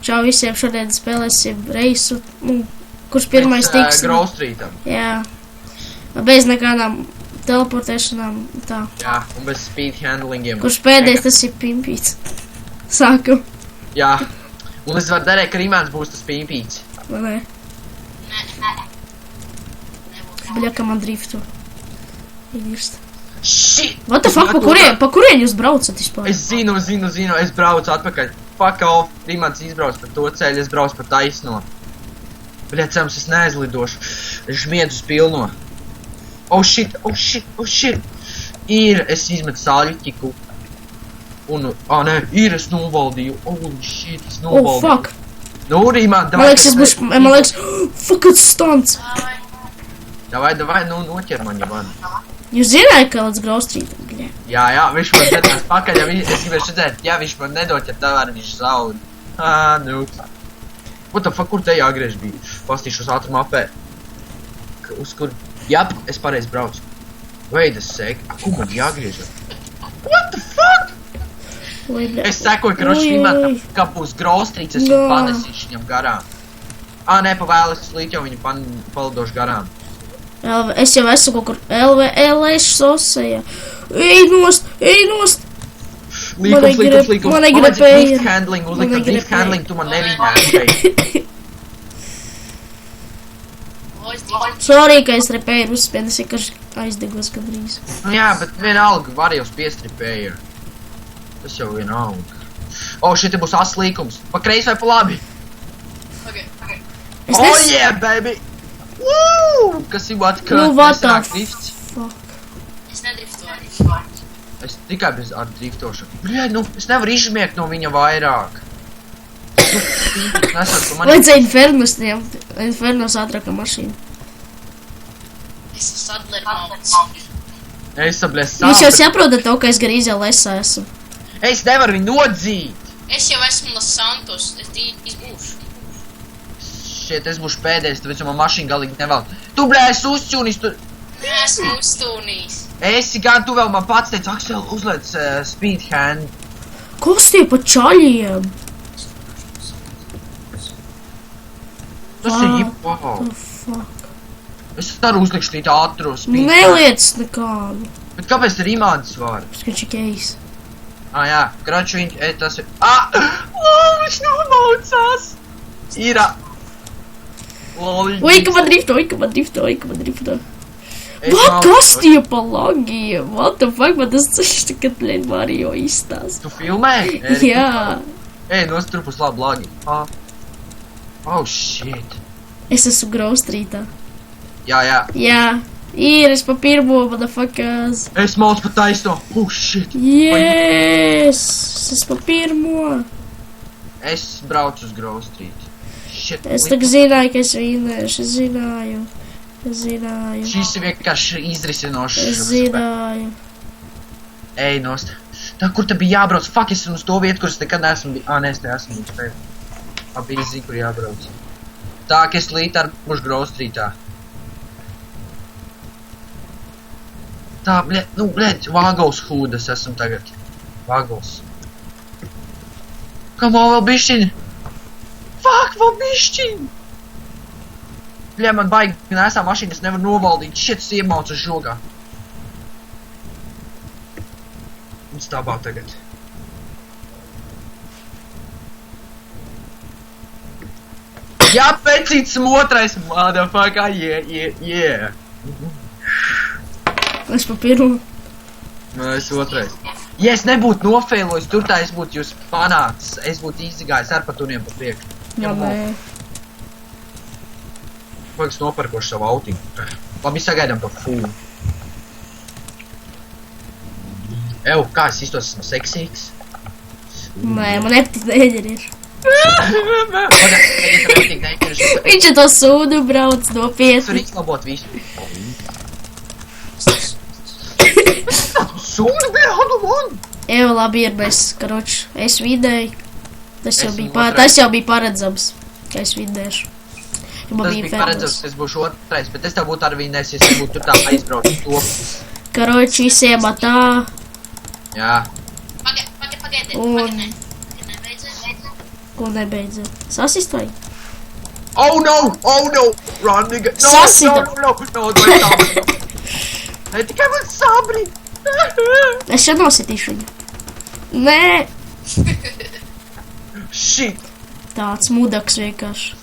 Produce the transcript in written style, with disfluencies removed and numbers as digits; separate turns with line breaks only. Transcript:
Čau visiem, šodien spēlēsim reisu, kurš pirmais tiks.
Grove Streetam.
Jā. Bez nekādām teleportēšanām, tā.
Jā, un bez speed handlingiem.
Kurš pēdējais tas ir pimpīts. Sāku.
Jā. Un es varu darēt, ka Rimāns būs tas pimpīts.
Vai ne? Bļa, ka man driftu. Ivirst.
Shit!
What the fuck, pa kurien jūs braucat vispār?
Es zinu, es braucu atpakaļ. Fuck off, Rimāns izbrauc par to ceļu, es braucu par taisno. Bļa, cerams, es neaizlidošu. Es žmiedzu uz pilno. Oh shit. Es izmetu sāļķiku. Un, nē, es novaldīju. Holy shit, es novaldīju.
Oh, fuck.
Nu, Rimān,
Man liekas, fuck, it's stunts.
Davai, noķer man, ja man.
Jūs zinājāt, ka līdz Grove Streetam, bļa?
Jā, viņš man dedās pakaļ, ja es gribēju redzēt, ja viņš man nedot, ja tā var viņš zaud. Nu. What the fuck, kur te jāgriež bija? Pastīšos ātru mapē. Uz kur? Jap, es pareizi braucu. Wait a sec, kur man jāgriež? What the fuck? Es sekoju, ka Rošīmātam, ka būs Grove Streets, es viņu panesīšu viņam garām. Nē, pavēlas līdz jau viņu palidošu garām.
Es jau esmu kaut kur LVLS sosajā. Ej nost!
Līkums.
Man negrib pēja.
Uzlikt drift handling, tu man nevīnēji.
Sorry, ka es repēju uzspēju, es vienkārši aizdegos gandrīz.
Nu jā, bet vienalga var jau spiest repēju. Tas jau vienalga. Šeit būs as līkums. Pa kreis vai pa labi?
Okay.
Oh yeah, baby! Woo! Kas ir what
the fuck?
Es nedriftoju.
Es tikai bez ar driftošanu. Bļai, es nevaru izžmiegt no viņa vairāk.
Vajadzēja Infernos ātrākā mašīna.
Es esmu sadlermauts.
Es
Jūs jau saprotat to, ka es gar izēlēsā esmu.
Es nevaru viņu nodzīt.
Es jau esmu Los Santos, es drīz būšu.
Šiet, es būšu pēdējais, tāpēc man mašīna galīgi nevēl. Tu, bļai, esi uzķūnījis, tu...
Esmu uztūnījis.
Esi gan, tu vēl man pats teici, Aksel, uzliec speed hand.
Kas tie pa čaļiem?
Tas ir jipo.
What the fuck?
Es arī uzlikšu tīt ātro speed hand.
Neliec nekādu.
Bet kāpēc te Rimāns var?
Skači keis.
Jā, kraču viņi, tas ir... Viņš nomaucās! Ira!
Oi, ka man drifto. What, kas tie pa lagiem? What the fuck, man tas ceļš tagad, blēd, Mario izstās.
Tu filmē?
Jā.
Nosturpus labi lagi. Oh, shit.
Es esmu Grove Streetā.
Jā.
Jā. Es pa pirmo, motherfuckers.
Es maucu pa taisno. Oh, shit.
Yes! Es pa pirmo.
Es braucu uz Grove Street. Shit.
Es tak zināju, ka es vinēšu. Es zināju.
Šis ir vienkārši izrisinošs.
Es zināju.
Ej, nost. Tā, kur te bija jābrauc? Fuck, es uz to vietu, kuras nekad neesmu bijis. Nē, es te esmu bijis. Bija zinu, kur jābrauc. Tā, ka es līdz ar būšu Grove Streetā. Tā, bļet, Vagos hūdas esmu tagad. Vagos. Come on, vēl bišķiņ. Fuck, vēl bišķiņ. Bļa, man baigi nesā mašīna, es nevaru novaldīt. Šiet, iemaucu uz žogā. Un stābā tagad. Jā, pēcīts otrais, motherfucker, yeah.
Es pa pirmo.
Es otrais. Ja es nebūtu nofeilojis, tur tā es būtu jūs panācis. Es būtu izgājis ar patuniem pa priekšu.
Jā, nē.
Pagads noparkošu savu autiņu. Labi, sagaidām to fūlu. Kā es iztos esmu seksīgs?
Nē, man nepatīk neģerieši. Viņš ar to sūdu brauc nopietni.
Tur izlabot visu. Sūdu bija man!
Labi ir bez, karoči. Es vidēju. Tas jau bija paredzams, ka es vidēšu.
Tas bija paredzams, ka es būšu otrais, bet es tev būtu ar vīnēs, ja es būtu tur tā aizbrauc uz to.
Karoči, visiem tā.
Jā.
Pagaidi.
Ko nebeidza? Sasist vai?
Oh no! Oh no! Run, nigga! No,
Sasita.
no, dod sabri! Ne tikai man sabri!
Es šeit nositīšu viņu. Nē!
Shit!
Tāds mudaks vienkārši.